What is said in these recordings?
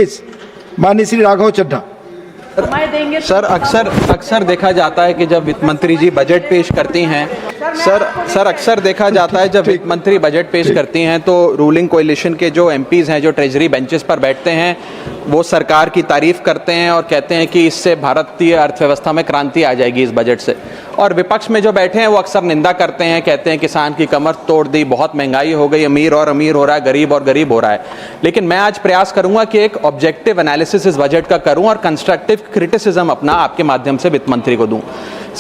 माननीय श्री राघव चड्ढा। सर अक्सर देखा जाता है कि जब वित्त मंत्री जी बजट पेश करती हैं अक्सर देखा जाता है जब वित्त मंत्री बजट पेश करती हैं तो रूलिंग कोalition के जो एमपीज़ हैं जो ट्रेजरी बेंचेस पर बैठते हैं वो सरकार की तारीफ करते हैं और कहते हैं कि इससे भारतीय अर्थव्यवस्था में क्रांति आ जाएगी इस बजट से, और विपक्ष में जो बैठे हैं वो अक्सर निंदा करते हैं, कहते हैं किसान की कमर तोड़ दी, बहुत महंगाई हो गई, अमीर और अमीर हो रहा है, गरीब और गरीब हो रहा है। लेकिन मैं आज प्रयास करूंगा कि एक ऑब्जेक्टिव एनालिसिस इस बजट का करूं और कंस्ट्रक्टिव क्रिटिसिज्म अपना आपके माध्यम से वित्त मंत्री को दूं।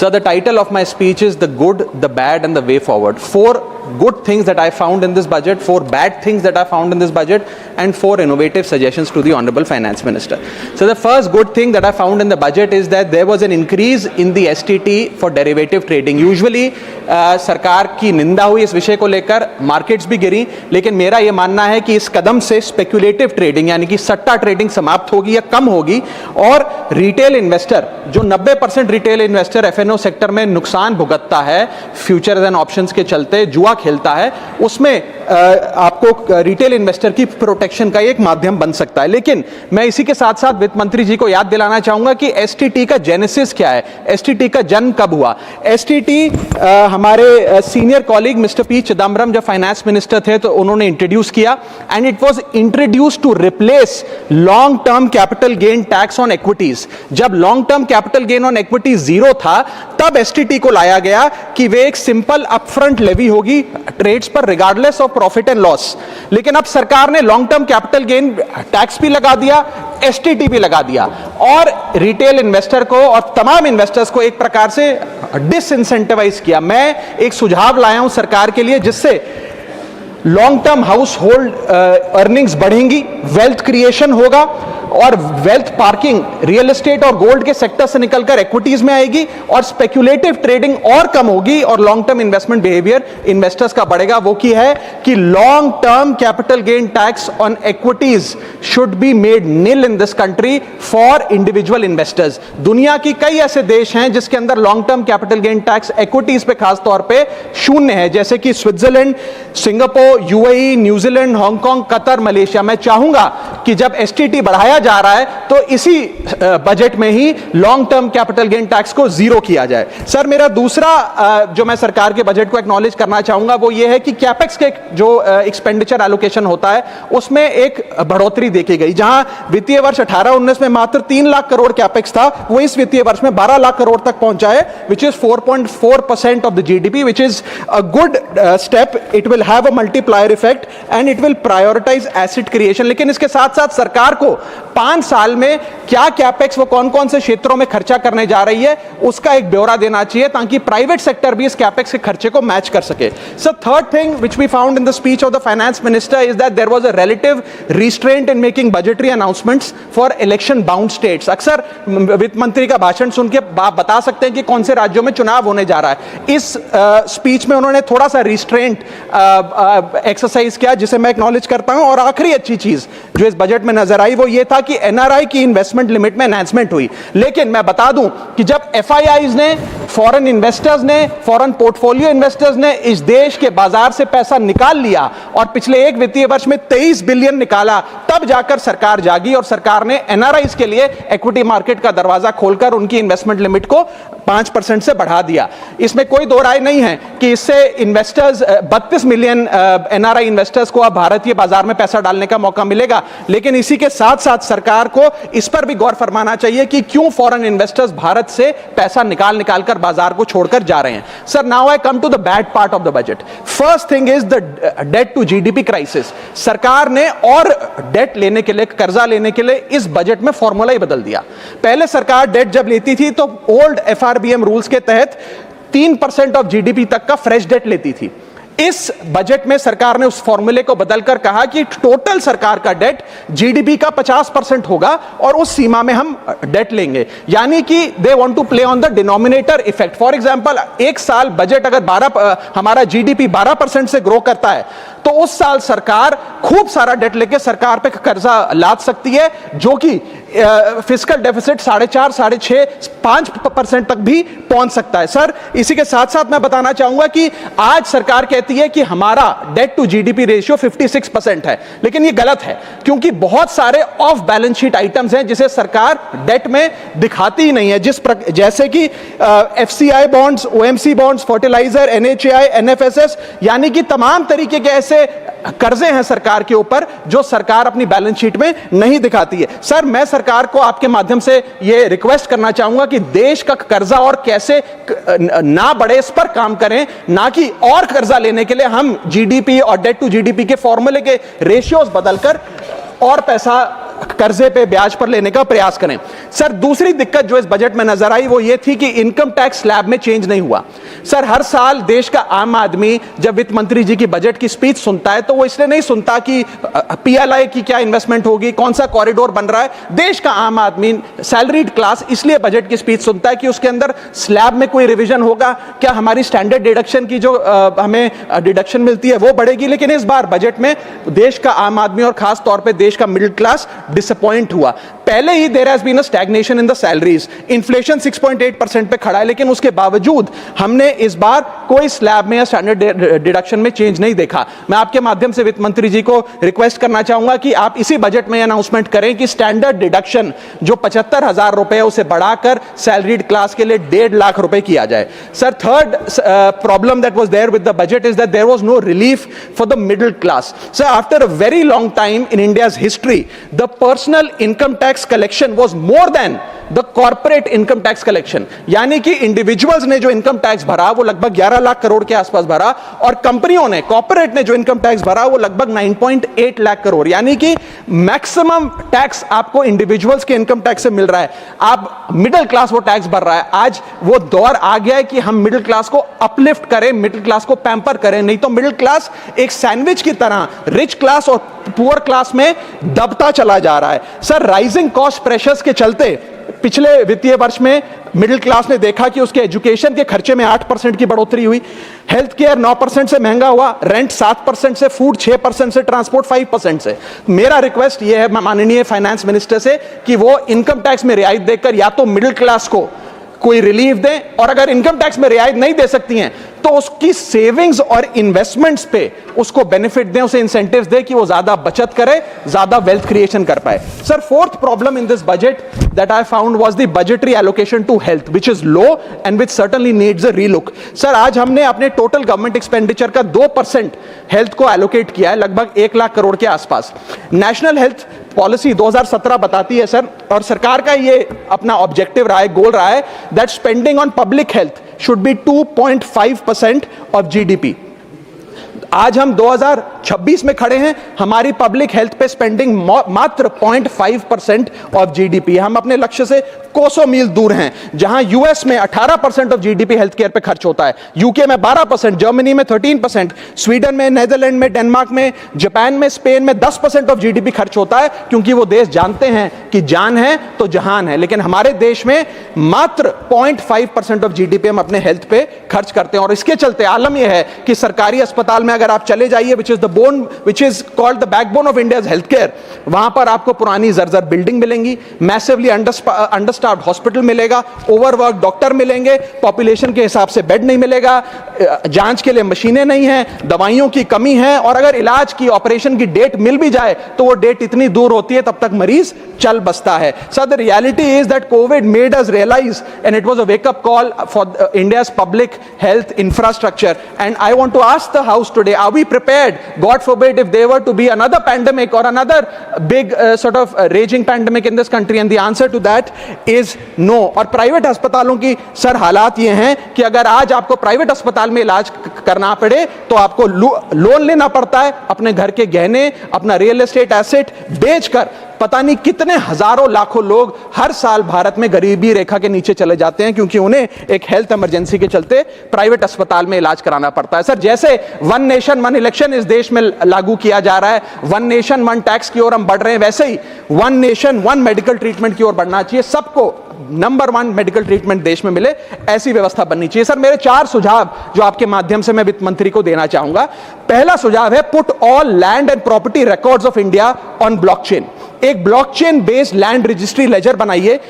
So the title of my speech is The Good, the Bad and the Way Forward. 4 good things that I found in this budget, 4 bad things that I found in this budget, and 4 innovative suggestions to the Honorable Finance Minister. So the first good thing that I found in the budget is that there was an increase in the STT for derivative trading. Usually सरकार की निंदा हुई इस विषय को लेकर, markets भी गिरी, लेकिन मेरा ये मानना है कि इस कदम से स्पेक्युलेटिव ट्रेडिंग यानी कि सट्टा ट्रेडिंग समाप्त होगी या कम होगी, और रिटेल इन्वेस्टर जो 90% रिटेल इन्वेस्टर एफएनओ सेक्टर में नुकसान भुगतता है, फ्यूचर्स एंड ऑप्शंस के चलते जुआ खेलता है, उसमें आपको रिटेल इन्वेस्टर की प्रोटेक्शन का एक माध्यम बन सकता है। लेकिन मैं इसी के साथ साथ वित्त मंत्री जी को याद दिलाना चाहूंगा कि एसटीटी का जेनेसिस क्या है, एसटीटी का जन्म कब हुआ। एसटीटी हमारे senior colleague mister P Chidambaram जब फाइनेंस मिनिस्टर थे तो उन्होंने इंट्रोड्यूस किया, and it was introduce to replace long term capital gain tax on equities. जब long term capital gain on equity zero था तब एसटीटी को लाया गया कि वे एक सिंपल अपफ्रंट लेवी होगी ट्रेड्स पर regardless of profit and loss. लेकिन अब सरकार ने long term capital gain tax भी लगा दिया, एसटीटी भी लगा दिया, और रिटेल इन्वेस्टर को और तमाम इन्वेस्टर्स को एक प्रकार से डिसइंसेंटिवाइज किया। मैं एक सुझाव लाया हूं सरकार के लिए जिससे long term house hold earnings बढ़ेंगी, वेल्थ क्रिएशन होगा, और वेल्थ पार्किंग रियल एस्टेट और गोल्ड के सेक्टर से निकलकर इक्विटीज में आएगी, और स्पेक्युलेटिव ट्रेडिंग और कम होगी, और long term investment behaviour investors का बढ़ेगा। वो की है कि long term capital gain tax on equities should be made nil in this country for individual investors. दुनिया की कई ऐसे देश हैं जिसके अंदर long term capital gain tax equities पे खास तौर पे शून्य है, जैसे कि Switzerland, Singapore, UAE, New Zealand, Hong Kong, Qatar, Malaysia. मैं चाहूंगा कि जब एसटीटी बढ़ाया जा रहा है तो इसी बजट में ही long term capital gain tax को जीरो किया जाए। सर, मेरा दूसरा जो मैं सरकार के बजट को एक्नॉलेज करना चाहूंगा वो ये है कि कैपेक्स के जो एक्सपेंडिचर एलोकेशन होता है उसमें एक बढ़ोतरी देखी गई। जहां वित्तीय वर्ष 18-19 में मात्र 3 लाख करोड़ कैपेक्स था, वो इस वित्तीय वर्ष में 12 लाख करोड़ तक पहुंचा है, which is 4.4% of the GDP, which is a good step. It will have a multiplier effect and it will prioritise asset creation. लेकिन इसके साथ साथ सरकार को 5 साल में क्या कैपेक्स वो कौन कौन से क्षेत्रों में खर्चा करने जा रही है उसका एक ब्यौरा देना चाहिए ताकि प्राइवेट सेक्टर भी इस कैपेक्स के खर्चे को मैच कर सके। So third thing which we found in the speech of the finance minister is that there was a relative restraint in making budgetary announcements for election bound states. अक्सर वित्त मंत्री का भाषण सुन के आप बता सकते हैं कि कौन से राज्यों में चुनाव होने जा रहा है। इस स्पीच में उन्होंने थोड़ा सा रिस्ट्रेंट एक्सरसाइज किया जिसे मैं एक्नॉलेज करता हूं। और आखिरी अच्छी चीज जो इस बजट में नजर आई वो ये था कि एनआरआई की इन्वेस्टमेंट लिमिट में एनहांसमेंट हुई। लेकिन मैं बता दूं कि जब एफआईआईज ने, फॉरेन इन्वेस्टर्स ने, फॉरेन पोर्टफोलियो इन्वेस्टर्स ने इस देश के बाजार से पैसा निकाल लिया और पिछले एक वित्तीय वर्ष में 23 बिलियन निकाला, तब जाकर सरकार जागी और सरकार ने एनआरआईज के लिए इक्विटी मार्केट का दरवाजा खोलकर उनकी इन्वेस्टमेंट लिमिट को 5% से बढ़ा दिया। इसमें कोई दो राय नहीं है कि इससे इन्वेस्टर्स 32 मिलियन एनआरआई इन्वेस्टर्स को अब भारतीय बाजार में पैसा डालने का मौका मिलेगा। लेकिन इसी के साथ साथ सरकार को इस पर भी गौर फरमाना चाहिए कि क्यों फॉरेन इन्वेस्टर्स भारत से पैसा निकाल कर बाजार को छोड़कर जा रहे हैं। Sir, now I come to the bad part of the budget. First thing is the debt to GDP crisis. सरकार ने और डेट लेने के लिए, कर्जा लेने के लिए इस बजट में फॉर्मूला ही बदल दिया। पहले सरकार डेट जब लेती थी तो ओल्ड एफआरबीएम रूल्स के तहत 3% ऑफ जीडीपी तक का फ्रेश डेट लेती थी। इस बजट में सरकार ने उस फॉर्मूले को बदलकर कहा कि टोटल सरकार का डेट जीडीपी का 50% होगा और उस सीमा में हम डेट लेंगे। यानी कि they want to play on the denominator effect. For example, एक साल बजट अगर हमारा जीडीपी 12% से ग्रो करता है तो उस साल सरकार खूब सारा डेट लेके सरकार पे कर्जा लाद सकती है, जो कि फिस्कल डेफिसिट 4.5-6 5% तक भी पहुंच सकता है। सर, इसी के साथ साथ मैं बताना चाहूंगा कि आज सरकार कहती है कि हमारा डेट टू जीडीपी रेशियो 56% है, लेकिन ये गलत है, क्योंकि बहुत सारे ऑफ बैलेंस शीट आइटम्स हैं जिसे सरकार डेट में दिखाती ही नहीं है, जैसे कि FCI bonds, OMC bonds, fertiliser, NHAI, NFSS, यानी कि तमाम तरीके के ऐसे कर्जे हैं सरकार के ऊपर जो सरकार अपनी बैलेंस शीट में नहीं दिखाती है। सर, मैं सरकार को आपके माध्यम से यह रिक्वेस्ट करना चाहूंगा कि देश का कर्जा और कैसे ना बढ़े इस पर काम करें, ना कि और कर्जा लेने के लिए हम जीडीपी और डेट टू जीडीपी के फॉर्मूले के रेशियोज बदलकर और पैसा कर्जे पे ब्याज पर लेने का प्रयास करें। सर, दूसरी दिक्कत जो इस बजट में नजर आई वो ये थी कि इनकम टैक्स स्लैब में चेंज नहीं हुआ। सर, हर साल देश का आम आदमी जब वित्त मंत्री जी की बजट की स्पीच सुनता है तो वो इसलिए नहीं सुनता कि पीएलआई की क्या इन्वेस्टमेंट होगी, कौन सा कॉरिडोर बन रहा है। देश का आम आदमी, सैलरीड क्लास, इसलिए बजट की स्पीच सुनता है कि उसके अंदर स्लैब में कोई रिविजन होगा, क्या हमारी स्टैंडर्ड डिडक्शन की जो हमें डिडक्शन मिलती है वो बढ़ेगी। लेकिन इस बार बजट में देश का आम आदमी और खास तौर पर देश का मिडिल क्लास डिसअपॉइंट हुआ। पहले ही there has been a stagnation in the salaries, inflation 6.8% पे खड़ा है, लेकिन उसके बावजूद हमने इस बार कोई स्लैब में या स्टैंडर्ड डिडक्शन में चेंज नहीं देखा। मैं आपके माध्यम से वित्त मंत्री जी को रिक्वेस्ट करना चाहूंगा कि आप इसी बजट में अनाउंसमेंट करें कि स्टैंडर्ड डिडक्शन जो 75,000 रुपए है उसे बढ़ाकर सैलरीड क्लास के लिए 1.5 लाख रुपए किया जाए। Sir, third problem that was there with the budget is that there was no relief for the middle class. Sir, after a very long time in India's history the personal income tax collection was more than the corporate income tax collection, यानी कि individuals ने जो income tax भरा वो लगभग 11 लाख करोड़ के आसपास भरा, और कंपनियों ने, कॉर्पोरेट ने जो इनकम टैक्स भरा वो लगभग 9.8 लाख करोड़, यानी कि मैक्सिमम टैक्स आपको इंडिविजुअल्स के इनकम टैक्स से मिल रहा है। आप मिडिल क्लास वो टैक्स भर रहा है। आज वो दौर आ गया है कि हम मिडिल क्लास को अपलिफ्ट करें, मिडिल क्लास को पैम्पर करें, नहीं तो मिडिल क्लास एक सैंडविच की तरह रिच क्लास और पुअर क्लास में दबता चला जा रहा है। सर, राइजिंग कॉस्ट प्रेशर्स के चलते पिछले वित्तीय वर्ष में मिडिल क्लास ने देखा कि उसके एजुकेशन के खर्चे में 8% की बढ़ोतरी हुई, हेल्थ केयर 9% से महंगा हुआ, रेंट 7% से, फूड 6% से, ट्रांसपोर्ट 5% से। मेरा रिक्वेस्ट यह है माननीय फाइनेंस मिनिस्टर से कि वो इनकम टैक्स में रियायत देकर या तो मिडिल क्लास को कोई रिलीफ दें, और अगर इनकम टैक्स में रियायत नहीं दे सकती हैं तो उसकी सेविंग्स और इन्वेस्टमेंट्स पे उसको बेनिफिट दें, उसे इंसेंटिव्स दें कि वो ज्यादा बचत करे, ज्यादा वेल्थ क्रिएशन कर पाए। Sir, fourth problem in this budget that I found was the budgetary allocation to health, which is low and which certainly needs a relook. Sir, आज हमने अपने टोटल गवर्नमेंट एक्सपेंडिचर का 2% हेल्थ को allocate किया है, लगभग 1 लाख करोड़ के आसपास। नेशनल हेल्थ पॉलिसी 2017 बताती है सर, और सरकार का ये अपना ऑब्जेक्टिव रहा है, गोल रहा है, that spending on public health should be 2.5% of GDP. आज हम 2026 में खड़े हैं, हमारी पब्लिक हेल्थ पे स्पेंडिंग मात्र 0.5% ऑफ जीडीपी। हम अपने लक्ष्य से कोसों मील दूर हैं। जहां यूएस में 18% ऑफ जीडीपी हेल्थ केयर पे खर्च होता है, यूके में 12%, जर्मनी में 13%, स्वीडन में, नेदरलैंड में, डेनमार्क में, जापान में, स्पेन में 10% ऑफ जीडीपी खर्च होता है, क्योंकि वो देश जानते हैं कि जान है तो जहान है। लेकिन हमारे देश में मात्र 0.5% ऑफ जीडीपी हम अपने हेल्थ पे खर्च करते हैं, और इसके चलते आलम यह है कि सरकारी अस्पताल में अगर आप चले जाइए, which is called the backbone of India's health care, वहां पर आपको पुरानी जर्जर बिल्डिंग मिलेंगी, मैसिवली अंडरस्टाफ्ड हॉस्पिटल मिलेगा, ओवरवर्क डॉक्टर मिलेंगे, पॉपुलेशन के हिसाब से बेड नहीं मिलेगा, जांच के लिए मशीनें नहीं हैं, दवाइयों की कमी है, और अगर इलाज की, ऑपरेशन की डेट मिल भी जाए तो वो डेट इतनी दूर होती है तब तक मरीज चल बसता है। Sir, the reality is that covid made us realise, and it was a wake up call for India's public health infrastructure, and I want to ask the house today, are we prepared, God forbid, if there were to be another pandemic or another big sort of raging pandemic in this country? And the answer to that is no. और private अस्पतालों की sir हालात ये हैं कि अगर आज आपको प्राइवेट अस्पताल में इलाज करना पड़े तो आपको लोन लेना पड़ता है, अपने घर के गहने, अपना रियल एस्टेट एसेट बेचकर पता नहीं कितने हजारों लाखों लोग हर साल भारत में गरीबी रेखा के नीचे चले जाते हैं, क्योंकि उन्हें एक हेल्थ इमरजेंसी के चलते प्राइवेट अस्पताल में इलाज कराना पड़ता है। सर, जैसे वन नेशन वन इलेक्शन इस देश में लागू किया जा रहा है, वन नेशन वन टैक्स की ओर हम बढ़ रहे हैं, वैसे ही one nation one medical treatment की ओर बढ़ना चाहिए। सबको नंबर 1 मेडिकल ट्रीटमेंट देश में मिले, ऐसी व्यवस्था बननी चाहिए। सर, मेरे 4 सुझाव जो आपके माध्यम से मैं वित्त मंत्री को देना चाहूंगा। पहला सुझाव है, put all land and property records of India on blockchain. एक blockchain based land registry ledger बनाइए।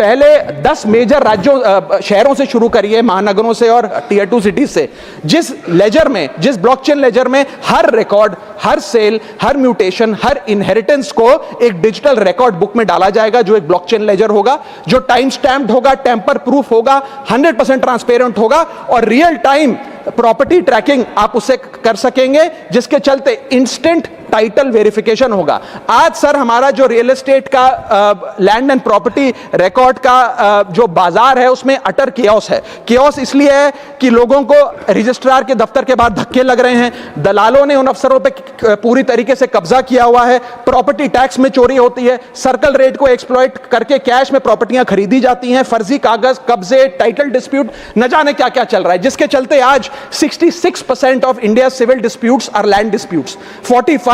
पहले 10 मेजर राज्यों शहरों से शुरू करिए, महानगरों से और टियर 2 सिटीज से, जिस लेजर में, जिस ब्लॉकचेन लेजर में हर रिकॉर्ड, हर सेल, हर म्यूटेशन, हर इनहेरिटेंस को एक डिजिटल रिकॉर्ड बुक में डाला जाएगा, जो एक ब्लॉकचेन लेजर होगा, जो टाइम स्टैम्प्ड होगा, टेम्पर प्रूफ होगा, 100% ट्रांसपेरेंट होगा और रियल टाइम प्रॉपर्टी ट्रैकिंग आप उससे कर सकेंगे, जिसके चलते इंस्टेंट टाइटल वेरिफिकेशन होगा। आज सर हमारा जो रियल एस्टेट का लैंड एंड प्रॉपर्टी रिकॉर्ड का जो बाजार है उसमें अटर कियोस है। कियोस इसलिए है कि लोगों को रजिस्ट्रार के दफ्तर के बाद धक्के लग रहे हैं, दलालों ने उन अफसरों पे पूरी तरीके से कब्जा किया हुआ है, प्रॉपर्टी टैक्स में चोरी होती है, सर्कल रेट को एक्सप्लॉइट करके कैश में प्रॉपर्टियां खरीदी जाती हैं, फर्जी कागज, कब्जे, टाइटल डिस्प्यूट, न जाने क्या क्या चल रहा है, जिसके चलते आज 66% of India civil disputes are land disputes,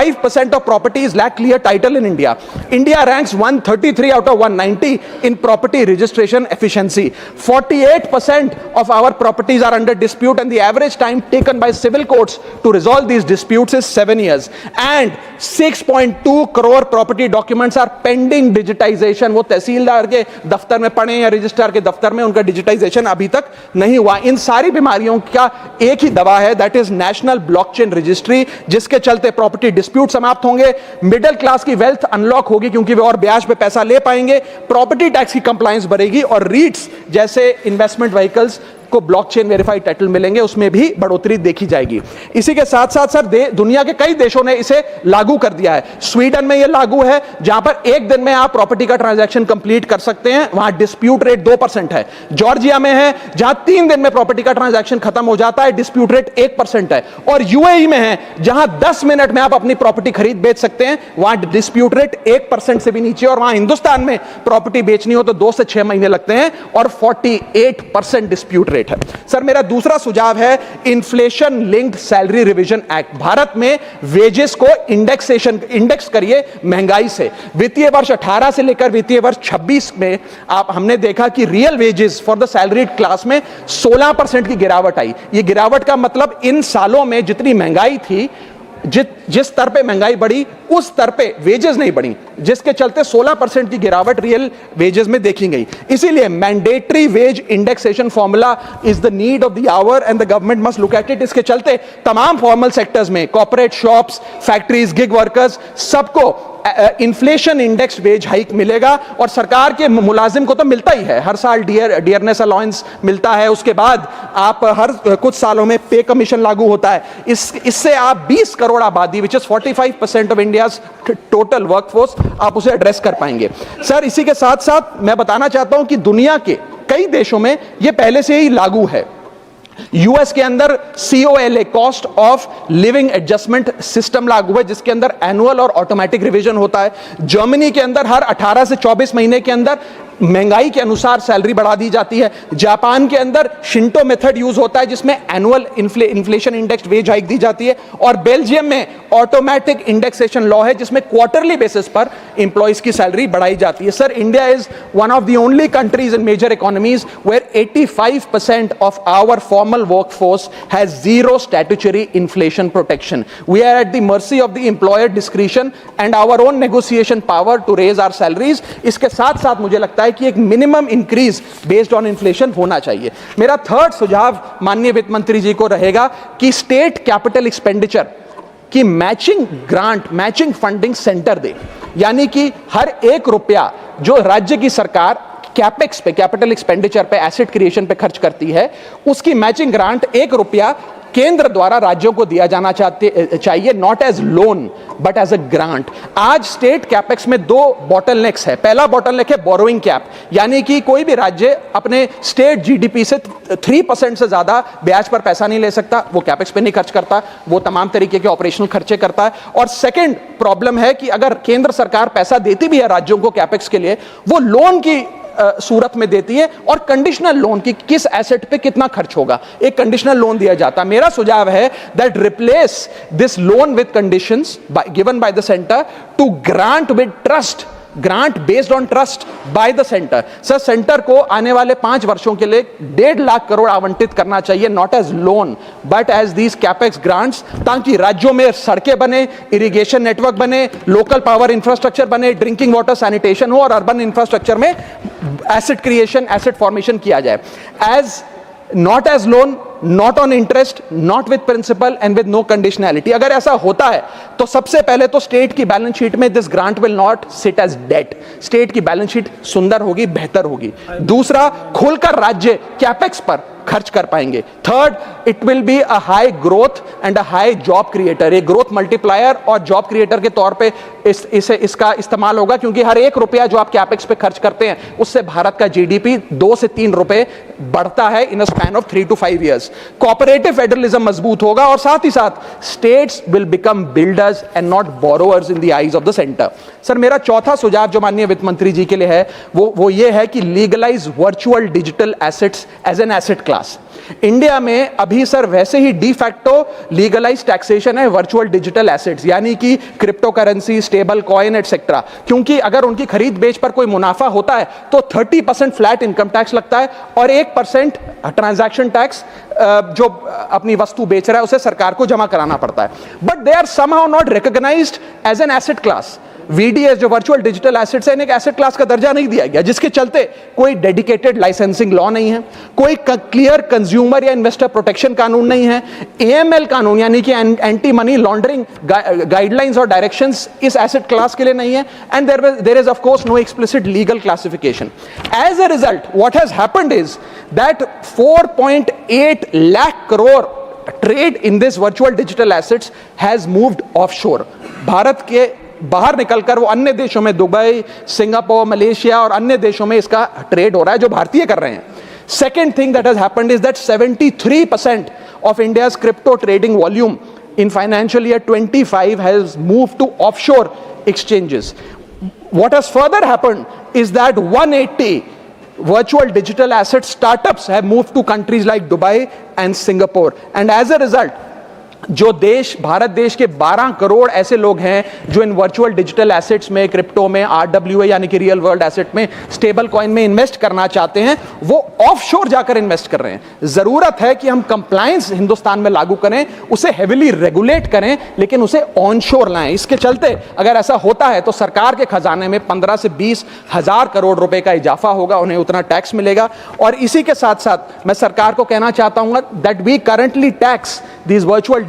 45% of properties lack clear title in India. India ranks 133 out of 190 in property registration efficiency. 48% of our properties are under dispute and the average time taken by civil courts to resolve these disputes is 7 years. And 6.2 crore property documents are pending digitization. वो तहसीलदार के दफ्तर में पड़े या registrar के दफ्तर में, उनका डिजिटाइजेशन अभी तक नहीं हुआ। इन सारी बीमारियों का एक ही दवा है, that is national blockchain registry, जिसके चलते प्रॉपर्टी डिस्प्यूट समाप्त होंगे, मिडिल क्लास की वेल्थ अनलॉक होगी क्योंकि वे और ब्याज पे पैसा ले पाएंगे, प्रॉपर्टी टैक्स की कंप्लायंस बढ़ेगी और रीट्स जैसे इन्वेस्टमेंट व्हीकल्स को ब्लॉकचेन वेरीफाइड टाइटल मिलेंगे, उसमें भी बढ़ोतरी देखी जाएगी। इसी के साथ साथ सर दुनिया के कई देशों ने इसे लागू कर दिया है। स्वीडन में यह लागू है, जहां पर एक दिन में आप प्रॉपर्टी का ट्रांजैक्शन कंप्लीट कर सकते हैं, वहां डिस्प्यूट रेट 2% है। जॉर्जिया में है, जहां 3 दिन में प्रॉपर्टी का ट्रांजैक्शन खत्म हो जाता है, डिस्प्यूट रेट 1% है। और यूएई में है, जहां 10 मिनट में आप अपनी प्रॉपर्टी खरीद बेच सकते हैं, वहां डिस्प्यूट रेट 1% से भी नीचे। और वहां हिंदुस्तान में प्रॉपर्टी बेचनी हो तो 2 से 6 महीने लगते हैं और 48% डिस्प्यूट रेट है। सर मेरा दूसरा सुझाव है inflation linked salary revision act. Bharat में वेजेस को इंडेक्स करिए महंगाई से। वित्तीय वर्ष 18 से लेकर वित्तीय वर्ष 26 में हमने देखा कि real wages for the salaried class में 16% की गिरावट आई। ये गिरावट का मतलब इन सालों में जितनी महंगाई थी, जिस स्तर पे महंगाई बढ़ी उस स्तर पे वेजेस नहीं बढ़ी, जिसके चलते 16% की गिरावट रियल वेजेस में देखी गई। इसीलिए mandatory wage indexation formula is the need of the hour and the government must look at it. इसके चलते तमाम फॉर्मल सेक्टर्स में, corporate, shops, factories, gig workers, सबको इन्फ्लेशन इंडेक्स वेज हाइक मिलेगा। और सरकार के मुलाजिम को तो मिलता ही है, हर साल डियरनेस अलाउंस मिलता है, उसके बाद आप हर कुछ सालों में पे कमीशन लागू होता है। इससे आप 20 करोड़ आबादी, which is 45% of India's total workforce, आप उसे एड्रेस कर पाएंगे। सर इसी के साथ साथ मैं बताना चाहता हूं कि दुनिया के कई देशों में यह पहले से ही लागू है। यूएस के अंदर COLA, cost of living adjustment system लागू है, जिसके अंदर एनुअल और ऑटोमेटिक रिवीजन होता है। जर्मनी के अंदर हर 18 से 24 महीने के अंदर महंगाई के अनुसार सैलरी बढ़ा दी जाती है। जापान के अंदर शिंटो मेथड यूज होता है, जिसमें annual inflation index wage hike दी जाती है। और बेल्जियम में ऑटोमेटिक इंडेक्सेशन लॉ है, जिसमें क्वार्टरली बेसिस पर एम्प्लॉइज की सैलरी बढ़ाई जाती है। Sir India is one of the only countries in major economies where 85% of our formal workforce has zero statutory inflation protection. We are at the mercy of the employer discretion and our own negotiation power to raise our salaries. इसके साथ साथ मुझे लगता है कि एक minimum increase based on inflation होना चाहिए। मेरा थर्ड सुझाव माननीय वित्त मंत्री जी को रहेगा कि स्टेट कैपिटल एक्सपेंडिचर की matching grant, matching funding centre दे, यानी कि हर 1 रुपया जो राज्य की सरकार कैपेक्स पे, कैपिटल एक्सपेंडिचर पे, एसेट क्रिएशन पे खर्च करती है, उसकी मैचिंग ग्रांट 1 रुपया केंद्र द्वारा राज्यों को दिया जाना चाहिए, not as loan but as a grant. आज स्टेट कैपेक्स में 2 बॉटलनेक्स है। पहला बॉटलनेक है बोरोइंग कैप, यानी कि कोई भी राज्य अपने स्टेट जीडीपी से 3% से ज्यादा ब्याज पर पैसा नहीं ले सकता, वो कैपेक्स पे नहीं खर्च करता, वो तमाम तरीके के ऑपरेशनल खर्चे करता है। और सेकंड प्रॉब्लम है कि अगर केंद्र सरकार पैसा देती भी है राज्यों को कैपेक्स के लिए, वो लोन की सूरत में देती है और कंडीशनल लोन की किस एसेट पे कितना खर्च होगा, एक कंडीशनल लोन दिया जाता है। मेरा सुझाव है that replace this loan with conditions given by the centre to grant with trust, grant based on trust, by the centre. Sir centre को आने वाले 5 वर्षों के लिए 1.5 लाख करोड़ आवंटित करना चाहिए, not as loan but as these capex grants, ताकि राज्यों में सड़कें बने, इरिगेशन नेटवर्क बने, लोकल पावर इंफ्रास्ट्रक्चर बने, ड्रिंकिंग वाटर सैनिटेशन हो और अर्बन इंफ्रास्ट्रक्चर में एसेट क्रिएशन, एसेट फॉर्मेशन किया जाए। As not as loan, not on interest, not with principal and with no conditionality. अगर ऐसा होता है तो सबसे पहले तो स्टेट की बैलेंस शीट में this grant will not sit as debt, state की बैलेंस शीट सुंदर होगी, बेहतर होगी। दूसरा, खुलकर राज्य कैपेक्स पर खर्च कर पाएंगे। Third, it will be a high growth and a high job creator, एक ग्रोथ मल्टीप्लायर और जॉब क्रिएटर के तौर पे इसका इस्तेमाल होगा, क्योंकि हर 1 रुपया जो आप कैपेक्स पे खर्च करते हैं उससे भारत का जीडीपी 2 से 3 रुपए बढ़ता है in a span of 3 to 5 years। Cooperative federalism मजबूत होगा और साथ ही साथ states will become builders and not borrowers in the eyes of the centre. Sir मेरा चौथा सुझाव जो माननीय वित्त मंत्री जी के लिए है वो ये है कि legalise virtual digital assets as an asset class. India में अभी सर वैसे ही डी फैक्टो लीगलाइज टैक्सेशन है वर्चुअल डिजिटल एसेट्स, यानी कि crypto currency, stable coin etcetera, क्योंकि अगर उनकी खरीद बेच पर कोई मुनाफा होता है तो 30% फ्लैट इनकम टैक्स लगता है और 1% ट्रांजैक्शन टैक्स जो अपनी वस्तु बेच रहा है उसे सरकार को जमा कराना पड़ता है। But they are somehow not recognised as an asset class. VDS जो वर्चुअल डिजिटल एसेट्स है, इन्हें एक एसेट क्लास का दर्जा नहीं दिया गया, जिसके चलते कोई डेडिकेटेड लाइसेंसिंग लॉ नहीं है, कोई क्लियर कंज्यूमर या इन्वेस्टर प्रोटेक्शन कानून नहीं है, एएमएल कानून यानी कि एंटी मनी लॉन्ड्रिंग गाइडलाइंस और डायरेक्शंस इस एसेट क्लास के लिए नहीं है, and there is of course no explicit legal classification. As a result what has happened is that 4.8 lakh crore trade in this virtual digital assets has moved offshore. Bharat के बाहर निकलकर वो अन्य देशों में, दुबई, सिंगापुर, मलेशिया और अन्य देशों में इसका ट्रेड हो रहा है जो भारतीय कर रहे हैं। Second thing that has happened is that 73% of India's crypto trading volume in financial year 25 has moved to offshore exchanges. What has further happened is that 180 virtual digital asset startups have moved to countries like Dubai and Singapore, and as a result जो देश, भारत देश के 12 करोड़ ऐसे लोग हैं जो इन virtual digital assets में, crypto में, आरडब्ल्यूए यानी कि रियल वर्ल्ड एसेट में, स्टेबल कॉइन में इन्वेस्ट करना चाहते हैं, वो ऑफशोर जाकर इन्वेस्ट कर रहे हैं। जरूरत है कि हम कंप्लायंस हिंदुस्तान में लागू करें, उसे हेविली रेगुलेट करें, लेकिन उसे ऑनशोर लाएं। इसके चलते अगर ऐसा होता है तो सरकार के खजाने में 15 से 20 हजार करोड़ रुपए का इजाफा होगा, उन्हें उतना टैक्स मिलेगा। और इसी के साथ साथ मैं सरकार को कहना चाहता हूं that we currently tax these virtual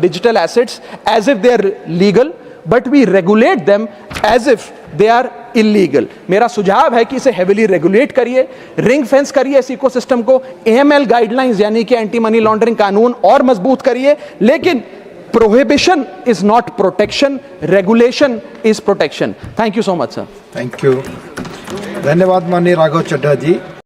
digital assets as if they are legal, but we regulate them as if they are illegal. मेरा सुझाव है कि इसे heavily regulate करिए, रिंग फेंस करिए इस इकोसिस्टम को, AML गाइडलाइंस यानी कि एंटी मनी लॉन्ड्रिंग कानून और मजबूत करिए, लेकिन prohibition is not protection, regulation is protection. Thank you so much, sir. Thank you. धन्यवाद माननीय राघव चड्ढा जी।